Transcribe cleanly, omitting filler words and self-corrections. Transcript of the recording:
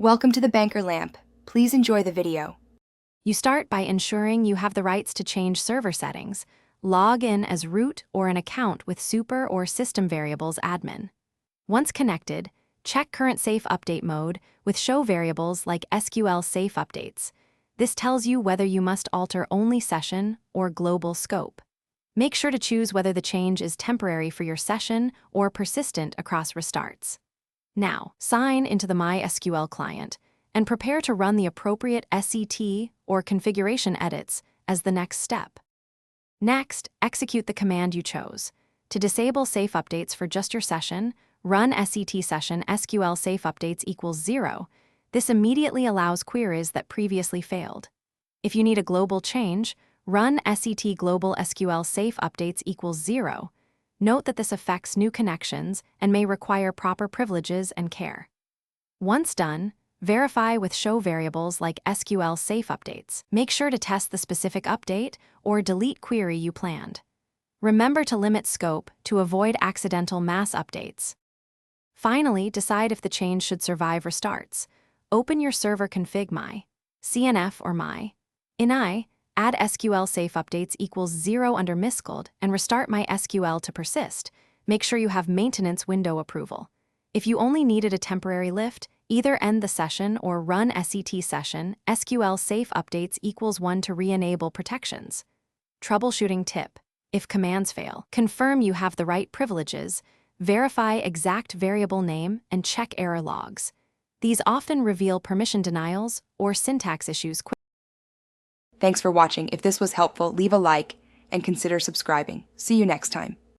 Welcome to the Banker Lamp. Please enjoy the video. You start by ensuring you have the rights to change server settings. Log in as root or an account with super or system variables admin. Once connected, check current safe update mode with show variables like SQL safe updates. This tells you whether you must alter only session or global scope. Make sure to choose whether the change is temporary for your session or persistent across restarts. Now, sign into the MySQL client and prepare to run the appropriate SET or configuration edits as the next step. Next, execute the command you chose. To disable safe updates for just your session, run SET session SQL safe updates equals 0. This immediately allows queries that previously failed. If you need a global change, run SET global SQL safe updates equals 0. Note that this affects new connections and may require proper privileges and care. Once done, verify with show variables like SQL safe updates. Make sure to test the specific update or delete query you planned. Remember to limit scope to avoid accidental mass updates. Finally, decide if the change should survive restarts. Open your server config my, CNF or my. In I, add SQL safe updates equals 0 under Mysql and restart MySQL to persist. Make sure you have maintenance window approval. If you only needed a temporary lift, either end the session or run SET session SQL safe updates equals 1 to re-enable protections. Troubleshooting tip. If commands fail, confirm you have the right privileges, verify exact variable name, and check error logs. These often reveal permission denials or syntax issues quickly. Thanks for watching. If this was helpful, leave a like and consider subscribing. See you next time.